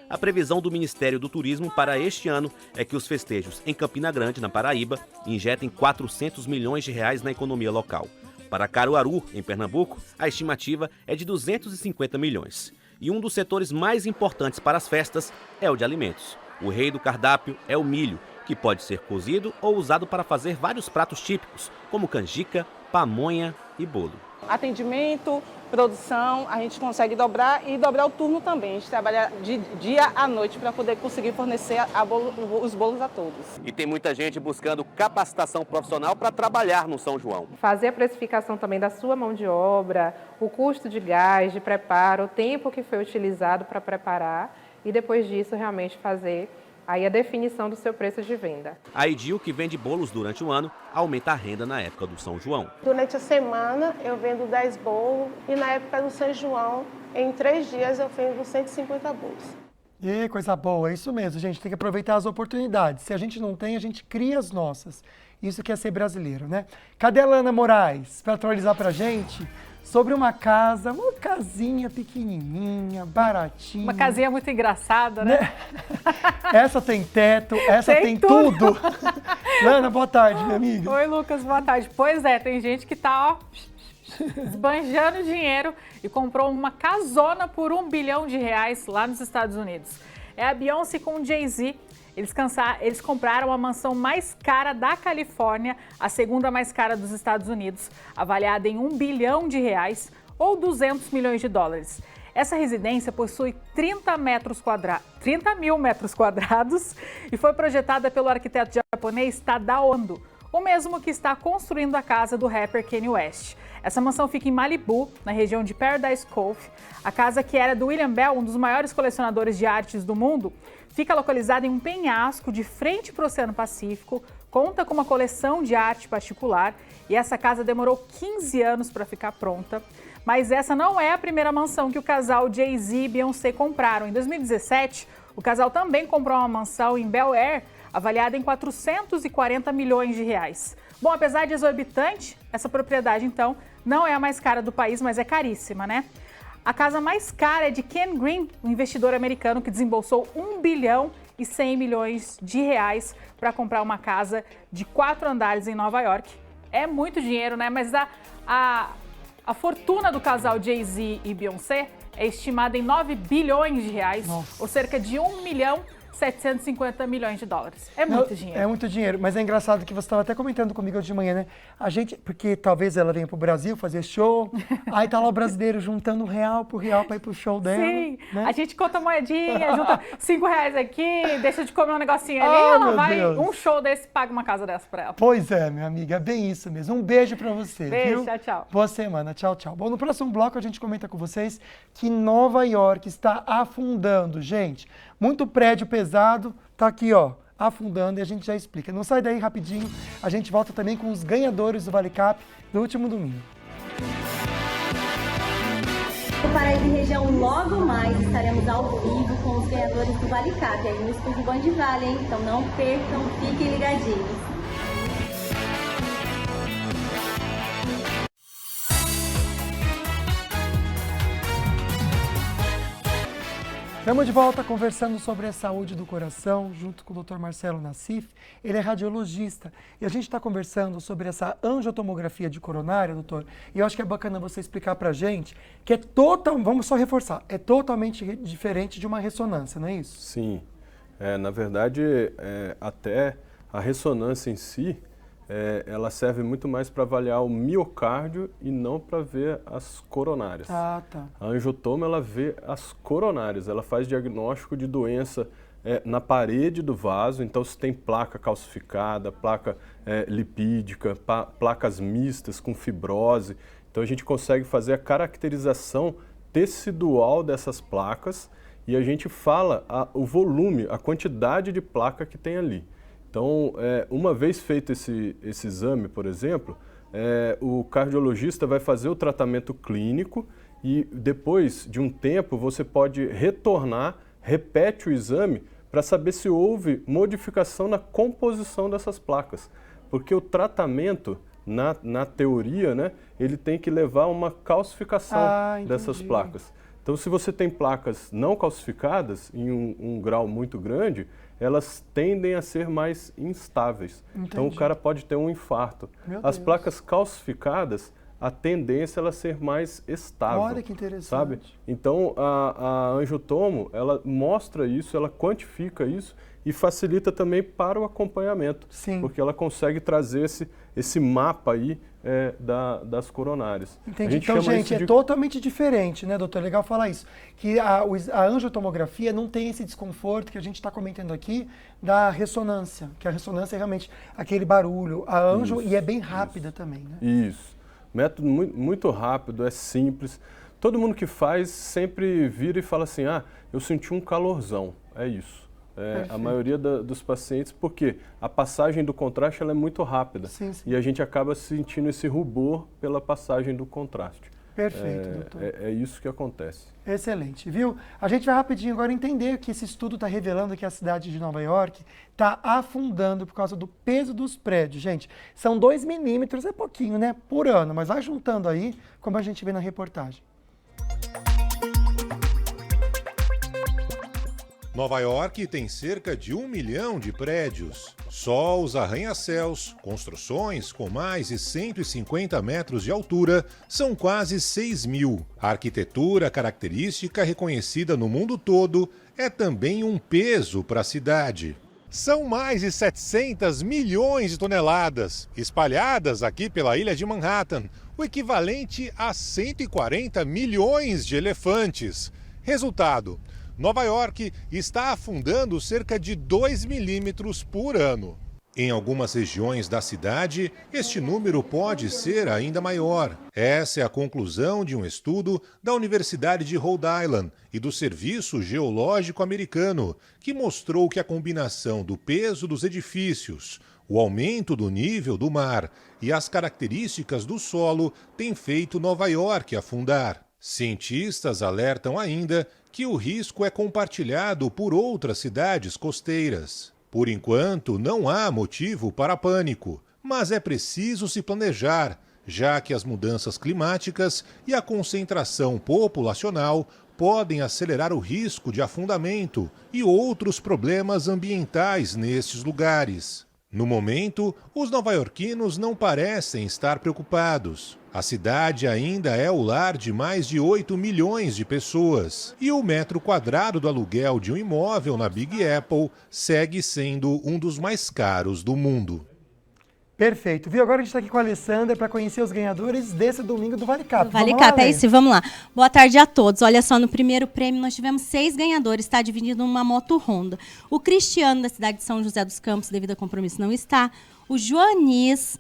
A previsão do Ministério do Turismo para este ano é que os festejos em Campina Grande, na Paraíba, injetem R$400 milhões na economia local. Para Caruaru, em Pernambuco, a estimativa é de 250 milhões. E um dos setores mais importantes para as festas é o de alimentos. O rei do cardápio é o milho, que pode ser cozido ou usado para fazer vários pratos típicos, como canjica, pamonha e bolo. Atendimento, produção, a gente consegue dobrar o turno também. A gente trabalha de dia à noite para poder conseguir fornecer os bolos a todos. E tem muita gente buscando capacitação profissional para trabalhar no São João. Fazer a precificação também da sua mão de obra, o custo de gás, de preparo, o tempo que foi utilizado para preparar e depois disso realmente fazer aí a definição do seu preço de venda. A Edil, que vende bolos durante o ano, aumenta a renda na época do São João. Durante a semana eu vendo 10 bolos e na época do São João, em 3 dias eu vendo 150 bolos. E coisa boa, é isso mesmo, gente, tem que aproveitar as oportunidades. Se a gente não tem, a gente cria as nossas. Isso que é ser brasileiro, né? Cadê a Lana Moraes para atualizar pra gente sobre uma casinha pequenininha, baratinha. Uma casinha muito engraçada, né? Essa tem teto, essa tem tudo. Lana, boa tarde, minha amiga. Oi, Lucas, boa tarde. Pois é, tem gente que tá, ó, esbanjando dinheiro e comprou uma casona por R$1 bilhão lá nos Estados Unidos. É a Beyoncé com o Jay-Z. Eles compraram a mansão mais cara da Califórnia, a segunda mais cara dos Estados Unidos, avaliada em R$1 bilhão ou 200 milhões de dólares. Essa residência possui 30 mil metros quadrados e foi projetada pelo arquiteto japonês Tadao Ando, o mesmo que está construindo a casa do rapper Kanye West. Essa mansão fica em Malibu, na região de Paradise Cove. A casa, que era do William Bell, um dos maiores colecionadores de artes do mundo, fica localizada em um penhasco de frente para o Oceano Pacífico, conta com uma coleção de arte particular e essa casa demorou 15 anos para ficar pronta. Mas essa não é a primeira mansão que o casal Jay-Z e Beyoncé compraram. Em 2017, o casal também comprou uma mansão em Bel Air, avaliada em R$440 milhões. Bom, apesar de exorbitante, essa propriedade, então, não é a mais cara do país, mas é caríssima, né? A casa mais cara é de Ken Green, um investidor americano que desembolsou R$1 bilhão e 100 milhões para comprar uma casa de 4 andares em Nova York. É muito dinheiro, né? Mas a fortuna do casal Jay-Z e Beyoncé é estimada em R$9 bilhões, ou cerca de 1 milhão 750 milhões de dólares. É muito dinheiro. É muito dinheiro, mas é engraçado que você estava até comentando comigo hoje de manhã, né? A gente, porque talvez ela venha pro Brasil fazer show, aí tá lá o brasileiro juntando real por real para ir pro show dela. Sim, né? A gente conta moedinha, junta R$5 aqui, deixa de comer um negocinho ali, ela vai, um show desse, paga uma casa dessa para ela. Pois é, minha amiga, é bem isso mesmo. Um beijo para você, beijo, viu? Tchau, tchau. Boa semana, tchau, tchau. Bom, no próximo bloco a gente comenta com vocês que Nova York está afundando, gente. Muito prédio pesado, tá aqui, ó, afundando, e a gente já explica. Não sai daí rapidinho, a gente volta também com os ganhadores do Vale Cap do último domingo. No Paraíba e região, logo mais estaremos ao vivo com os ganhadores do Vale Cap, aí no estúdio Band Vale, hein? Então não percam, fiquem ligadinhos. Estamos de volta conversando sobre a saúde do coração, junto com o Dr. Marcelo Nassif. Ele é radiologista e a gente está conversando sobre essa angiotomografia de coronária, doutor. E eu acho que é bacana você explicar para a gente que é vamos só reforçar, é totalmente diferente de uma ressonância, não é isso? Sim. Na verdade, até a ressonância em si, ela serve muito mais para avaliar o miocárdio e não para ver as coronárias. Ah, tá. A angiotoma, ela vê as coronárias, ela faz diagnóstico de doença na parede do vaso, então se tem placa calcificada, placa lipídica, placas mistas com fibrose. Então a gente consegue fazer a caracterização tecidual dessas placas e a gente fala o volume, a quantidade de placa que tem ali. Então, uma vez feito esse exame, por exemplo, o cardiologista vai fazer o tratamento clínico e depois de um tempo você pode retornar, repete o exame para saber se houve modificação na composição dessas placas. Porque o tratamento, na teoria, né, ele tem que levar a uma calcificação dessas placas. Então, se você tem placas não calcificadas em um grau muito grande, elas tendem a ser mais instáveis. Entendi. Então, o cara pode ter um infarto. As placas calcificadas, a tendência é ela ser mais estável. Olha que interessante. Sabe? Então, a angiotomo, ela mostra isso, ela quantifica isso e facilita também para o acompanhamento. Sim. Porque ela consegue trazer esse mapa aí das coronárias. Entendi. Então, gente, é totalmente diferente, né, doutor? Legal falar isso. Que a angiotomografia não tem esse desconforto que a gente está comentando aqui da ressonância, que a ressonância é realmente aquele barulho. A angio, e é bem rápida também, né? Isso. Método muito rápido, é simples. Todo mundo que faz sempre vira e fala assim, eu senti um calorzão. É isso. A maioria dos pacientes, porque a passagem do contraste ela é muito rápida. Sim, sim. E a gente acaba sentindo esse rubor pela passagem do contraste. Perfeito, doutor. É isso que acontece. Excelente, viu? A gente vai rapidinho agora entender que esse estudo está revelando que a cidade de Nova York está afundando por causa do peso dos prédios. Gente, são 2 milímetros, é pouquinho, né? Por ano, mas vai juntando aí, como a gente vê na reportagem. Nova York tem cerca de 1 milhão de prédios. Só os arranha-céus, construções com mais de 150 metros de altura, são quase 6 mil. A arquitetura característica reconhecida no mundo todo é também um peso para a cidade. São mais de 700 milhões de toneladas, espalhadas aqui pela ilha de Manhattan, o equivalente a 140 milhões de elefantes. Resultado: Nova York está afundando cerca de 2 milímetros por ano. Em algumas regiões da cidade, este número pode ser ainda maior. Essa é a conclusão de um estudo da Universidade de Rhode Island e do Serviço Geológico Americano, que mostrou que a combinação do peso dos edifícios, o aumento do nível do mar e as características do solo tem feito Nova York afundar. Cientistas alertam ainda que o risco é compartilhado por outras cidades costeiras. Por enquanto, não há motivo para pânico, mas é preciso se planejar, já que as mudanças climáticas e a concentração populacional podem acelerar o risco de afundamento e outros problemas ambientais nestes lugares. No momento, os nova-iorquinos não parecem estar preocupados. A cidade ainda é o lar de mais de 8 milhões de pessoas. E o metro quadrado do aluguel de um imóvel na Big Apple segue sendo um dos mais caros do mundo. Perfeito, viu? Agora a gente está aqui com a Alessandra para conhecer os ganhadores desse domingo do Vale Cap. Vale Cap, é isso, vamos lá. Boa tarde a todos. Olha só, no primeiro prêmio nós tivemos 6 ganhadores, está dividido numa moto Honda. O Cristiano, da cidade de São José dos Campos, devido a compromisso, não está. O Joanis,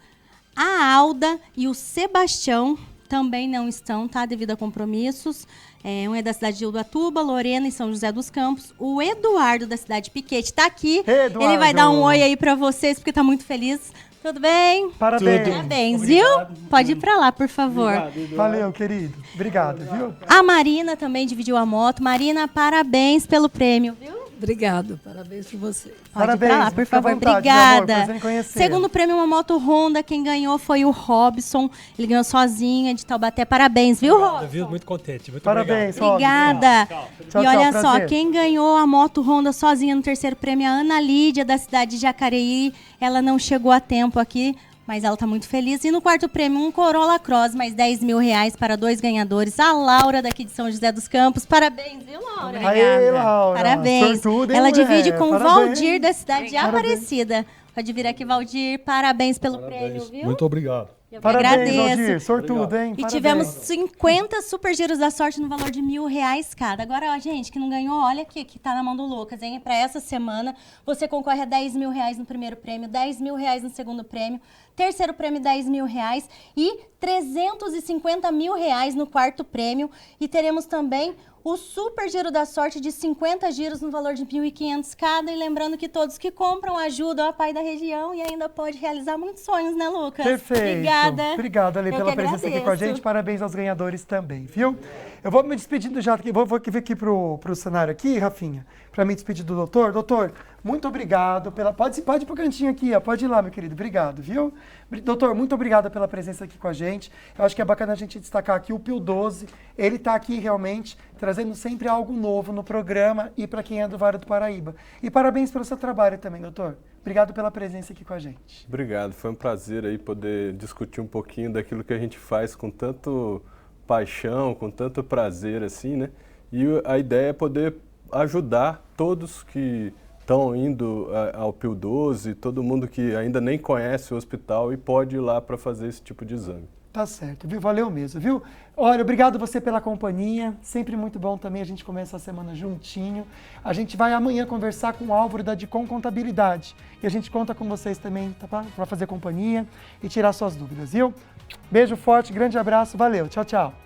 a Alda e o Sebastião também não estão, tá? Devido a compromissos. Um é da cidade de Ubatuba, Lorena e São José dos Campos. O Eduardo, da cidade de Piquete, está aqui. Eduardo. Ele vai dar um oi aí para vocês, porque está muito feliz. Tudo bem? Parabéns. Tudo. Parabéns, viu? Pode ir para lá, por favor. Obrigado, valeu, querido. Obrigado, viu? A Marina também dividiu a moto. Marina, parabéns pelo prêmio, viu? Obrigado, parabéns por você. Pode ir pra lá, por favor. Vontade, obrigada. Amor, segundo prêmio, uma moto Honda. Quem ganhou foi o Robson. Ele ganhou sozinho, de Taubaté. Parabéns, viu, Robson? Viu? Muito contente. Muito parabéns, obrigada. Tchau, e olha só, prazer. quem ganhou a moto Honda sozinha no terceiro prêmio, a Ana Lídia, da cidade de Jacareí. Ela não chegou a tempo aqui, mas ela está muito feliz. E no quarto prêmio, um Corolla Cross, mais 10 mil reais para 2 ganhadores. A Laura, daqui de São José dos Campos. Parabéns, viu, Laura? Aê, Laura. Parabéns. Sortudo, hein, ela mulher? divide com o Parabéns. Valdir, da cidade de Parabéns. Aparecida. Pode vir aqui, Valdir. Parabéns pelo prêmio, viu? Muito obrigado. Eu Parabéns, agradeço. Aldir. Sortudo, hein? E Parabéns. tivemos 50 super giros da sorte no valor de R$1.000 cada. Agora, ó, gente, que não ganhou, olha aqui, que tá na mão do Lucas, hein? Para essa semana, você concorre a R$10.000 no primeiro prêmio, R$10.000 no segundo prêmio, terceiro prêmio R$10.000 e R$350.000 no quarto prêmio. E teremos também o super giro da sorte de 50 giros no valor de R$1.500 cada. E lembrando que todos que compram ajudam a Pai da Região e ainda pode realizar muitos sonhos, né, Lucas? Perfeito. Obrigada. Obrigado, Ale, Eu pela que presença aqui com a agradeço. gente. Parabéns aos ganhadores também, viu? Eu vou me despedindo já, vou vir aqui pro cenário aqui, Rafinha, para me despedir do doutor. Doutor, muito obrigado pela... Pode ir pro cantinho aqui, ó. Pode ir lá, meu querido. Obrigado, viu? Doutor, muito obrigado pela presença aqui com a gente. Eu acho que é bacana a gente destacar aqui o Pio 12. Ele está aqui realmente trazendo sempre algo novo no programa e para quem é do Vale do Paraíba. E parabéns pelo seu trabalho também, doutor. Obrigado pela presença aqui com a gente. Obrigado, foi um prazer aí poder discutir um pouquinho daquilo que a gente faz com tanto paixão, com tanto prazer assim, né? E a ideia é poder ajudar todos que estão indo ao Pio 12, todo mundo que ainda nem conhece o hospital e pode ir lá para fazer esse tipo de exame. Tá certo, viu? Valeu mesmo, viu? Olha, obrigado você pela companhia. Sempre muito bom também a gente começa a semana juntinho. A gente vai amanhã conversar com o Álvaro da Dicom Contabilidade. E a gente conta com vocês também, tá? Para fazer companhia e tirar suas dúvidas, viu? Beijo forte, grande abraço, valeu, tchau, tchau.